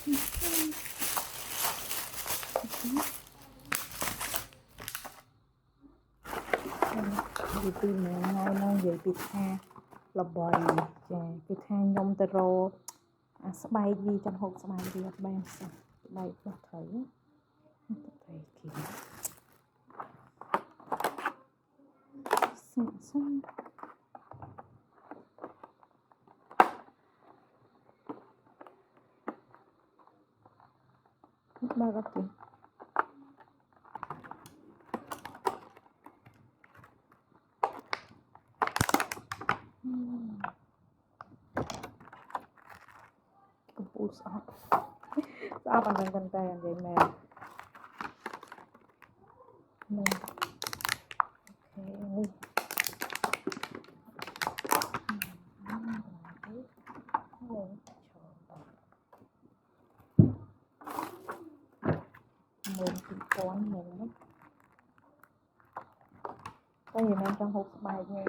vì tìm ngay nó vậy bị tha là bòi chè bị tha nhom tơ rô bay đi trong hộp bay đi bay bay có thấy kì xinh ba gấp kì sao bằng con tay vậy mẹ ok mình cũng con mình có gì nên trong hộp bài nghe